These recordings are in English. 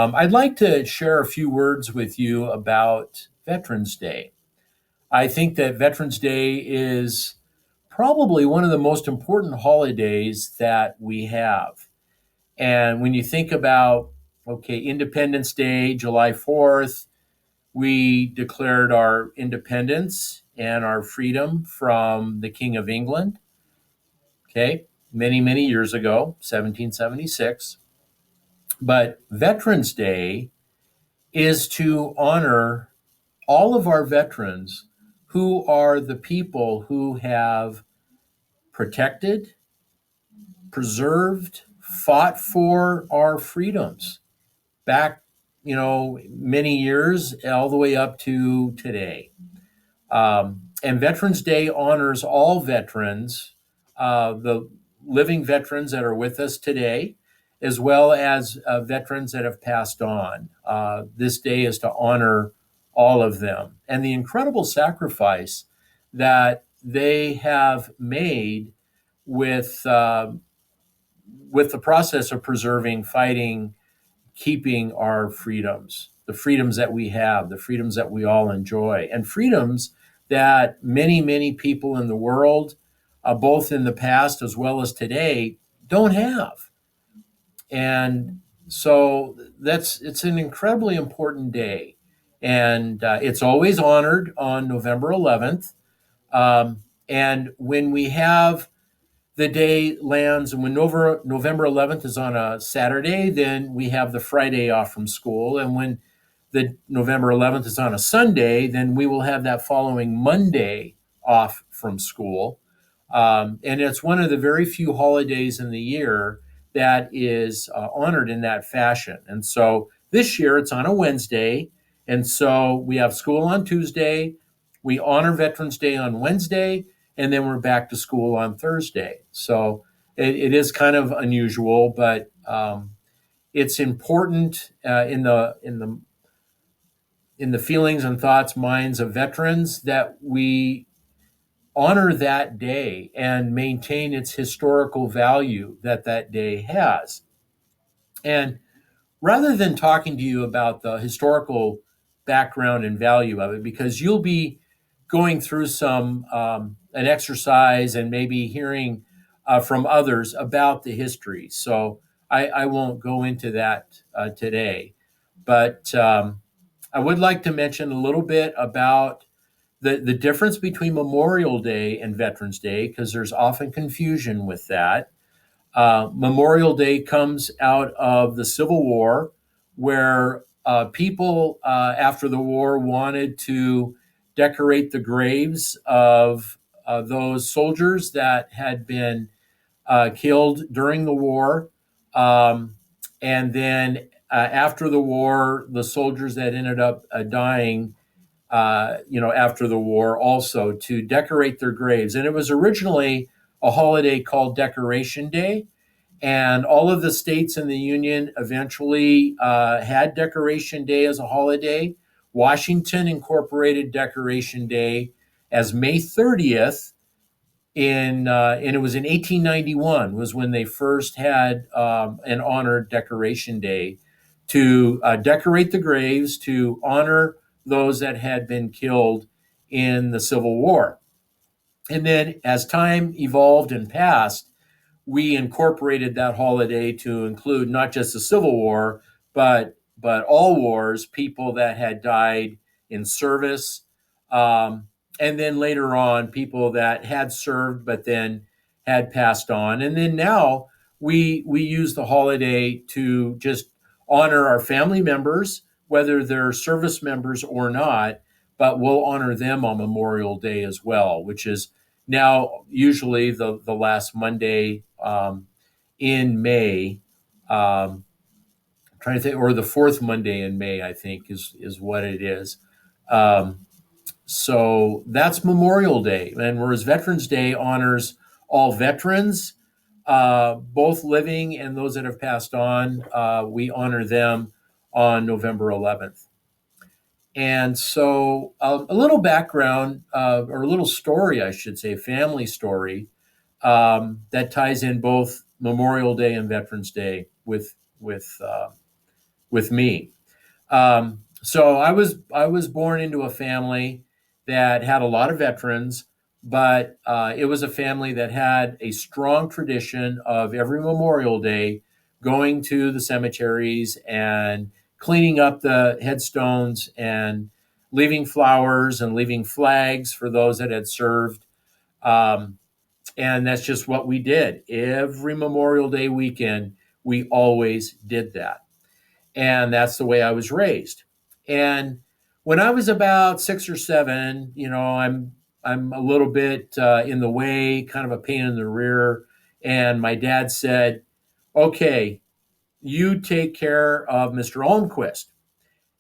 I'd like to share a few words with you about Veterans Day. I think that Veterans Day is probably one of the most important holidays that we have. And when you think about, okay, Independence Day, July 4th, we declared our independence and our freedom from the King of England, okay, many, many years ago, 1776. But Veterans Day is to honor all of our veterans who are the people who have protected, preserved, fought for our freedoms back, many years all the way up to today. And Veterans Day honors all veterans, the living veterans that are with us today, as well as veterans that have passed on. This day is to honor all of them and the incredible sacrifice that they have made with with the process of preserving, fighting, keeping our freedoms, the freedoms that we have, the freedoms that we all enjoy, and freedoms that many, many people in the world, both in the past as well as today, don't have. And so it's an incredibly important day, and it's always honored on November 11th. And when we have the day lands, and when November 11th is on a Saturday, then we have the Friday off from school. And when the November 11th is on a Sunday, then we will have that following Monday off from school. And it's one of the very few holidays in the year that is honored in that fashion. And so this year it's on a Wednesday. And so we have school on Tuesday. We honor Veterans Day on Wednesday, and then we're back to school on Thursday. So it is kind of unusual, but it's important in the feelings and thoughts, minds of veterans that we honor that day and maintain its historical value that that day has. And rather than talking to you about the historical background and value of it, because you'll be going through some an exercise and maybe hearing from others about the history. So I won't go into that today, but I would like to mention a little bit about the difference between Memorial Day and Veterans Day, because there's often confusion with that. Memorial Day comes out of the Civil War, where people after the war wanted to decorate the graves of those soldiers that had been killed during the war. And then after the war, the soldiers that ended up dying, after the war, also to decorate their graves. And it was originally a holiday called Decoration Day. And all of the states in the Union eventually had Decoration Day as a holiday. Washington incorporated Decoration Day as May 30th and it was in 1891 was when they first had an honored Decoration Day to decorate the graves to honor those that had been killed in the Civil War. And then as time evolved and passed, we incorporated that holiday to include not just the Civil War, but all wars, people that had died in service, and then later on, people that had served but then had passed on, and then now we use the holiday to just honor our family members, whether they're service members or not, but we'll honor them on Memorial Day as well, which is now usually the last Monday in May. Trying to think, or the fourth Monday in May, I think is what it is. So that's Memorial Day, and whereas Veterans Day honors all veterans, both living and those that have passed on, we honor them on November 11th. And so, a little background, or a little story, I should say, family story, that ties in both Memorial Day and Veterans Day with with me. So I was born into a family that had a lot of veterans, but it was a family that had a strong tradition of every Memorial Day going to the cemeteries and cleaning up the headstones and leaving flowers and leaving flags for those that had served. Um, and that's just what we did. Every Memorial Day weekend, we always did that. And that's the way I was raised. And when I was about 6 or 7, I'm a little bit in the way, kind of a pain in the rear. And my dad said, "Okay, you take care of Mr. Almquist."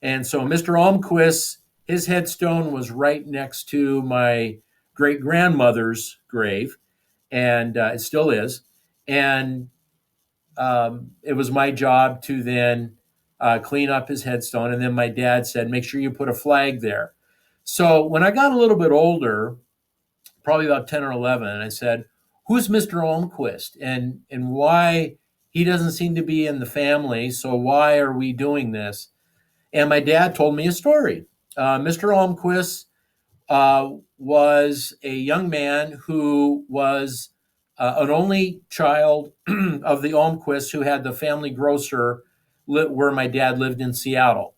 And so Mr. Almquist, his headstone was right next to my great grandmother's grave, and it still is. And it was my job to then clean up his headstone. And then my dad said, "Make sure you put a flag there." So when I got a little bit older, probably about 10 or 11, I said, "Who's Mr. Almquist, and why he doesn't seem to be in the family? So why are we doing this?" And my dad told me a story. Mr. Almquist was a young man who was an only child of the Almquists, who had the family grocer where my dad lived in Seattle.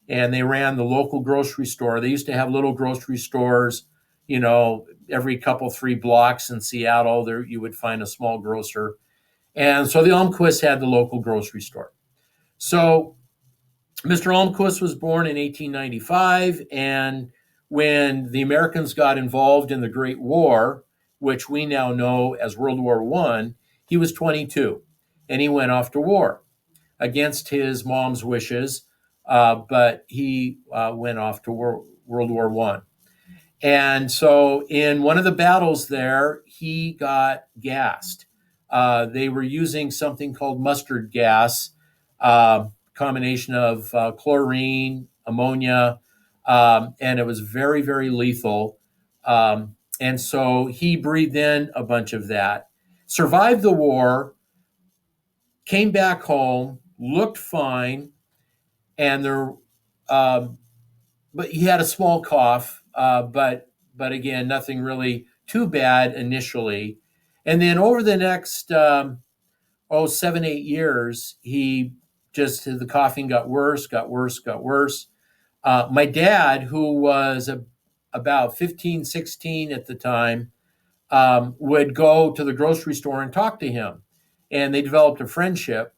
And they ran the local grocery store. They used to have little grocery stores, every couple, 3 blocks in Seattle, there you would find a small grocer. And so the Almquists had the local grocery store. So Mr. Almquist was born in 1895, and when the Americans got involved in the Great War, which we now know as World War I, he was 22, and he went off to war against his mom's wishes, but he went off to World War I. And so in one of the battles there, he got gassed. They were using something called mustard gas, combination of chlorine, ammonia, and it was very, very lethal. And so he breathed in a bunch of that, survived the war, came back home, looked fine, and um, but he had a small cough, but again, nothing really too bad initially. And then over the next 7, 8 years, he just the coughing got worse, got worse, got worse. My dad, who was about 15, 16 at the time, would go to the grocery store and talk to him, and they developed a friendship.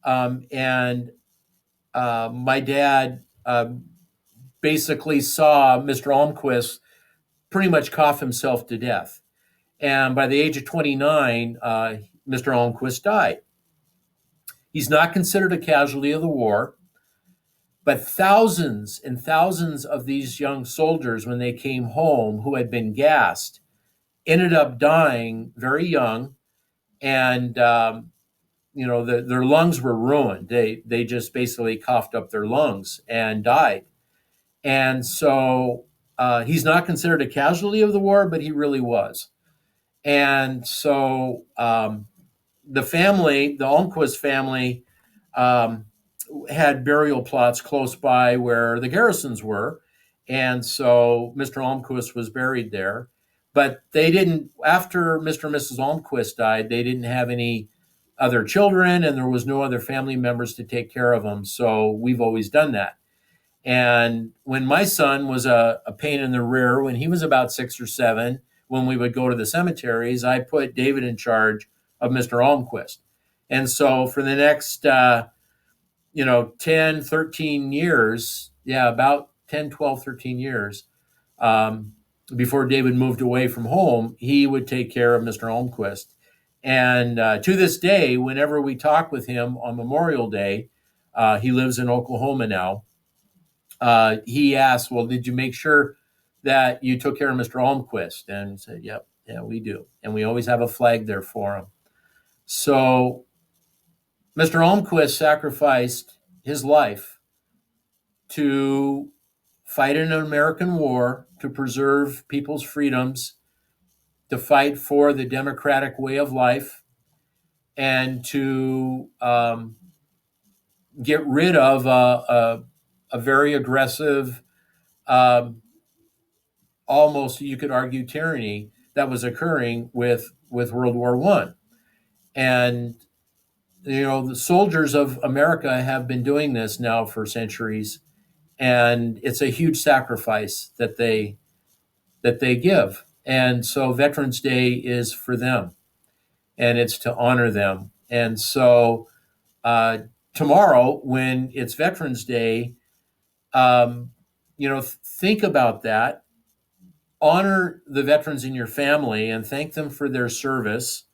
And My dad basically saw Mr. Almquist pretty much cough himself to death. And by the age of 29, Mr. Almquist died. He's not considered a casualty of the war, but thousands and thousands of these young soldiers, when they came home who had been gassed, ended up dying very young, and their lungs were ruined. They just basically coughed up their lungs and died. And so he's not considered a casualty of the war, but he really was. And so the Almquist family, um, had burial plots close by where the Garrisons were. And so Mr. Almquist was buried there. But they didn't, after Mr. and Mrs. Almquist died, they didn't have any other children, and there was no other family members to take care of them. So we've always done that. And when my son was a pain in the rear, when he was about 6 or 7, when we would go to the cemeteries, I put David in charge of Mr. Almquist. And so for the next 10, 13 years, yeah, about 10, 12, 13 years, um, before David moved away from home, he would take care of Mr. Almquist. And to this day, whenever we talk with him on Memorial Day, he lives in Oklahoma now. He asked, "Well, did you make sure that you took care of Mr. Almquist?" And he said, "Yep, yeah, we do." And we always have a flag there for him. So Mr. Almquist sacrificed his life to fight in an American war, to preserve people's freedoms, to fight for the democratic way of life, and to get rid of a very aggressive, um, almost you could argue tyranny that was occurring with World War One. And the soldiers of America have been doing this now for centuries, and it's a huge sacrifice that they give. And so Veterans Day is for them, and it's to honor them. And so uh, tomorrow, when it's Veterans Day, um, think about that. Honor the veterans in your family and thank them for their service.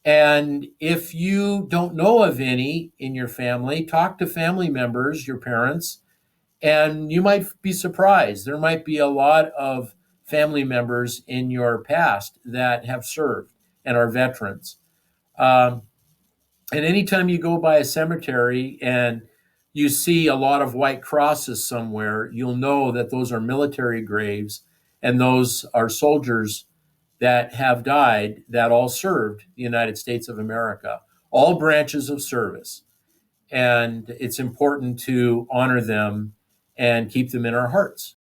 And if you don't know of any in your family, talk to family members, your parents, and you might be surprised. There might be a lot of family members in your past that have served and are veterans. Um, and anytime you go by a cemetery and you see a lot of white crosses somewhere, you'll know that those are military graves and those are soldiers that have died that all served the United States of America, all branches of service. And it's important to honor them and keep them in our hearts.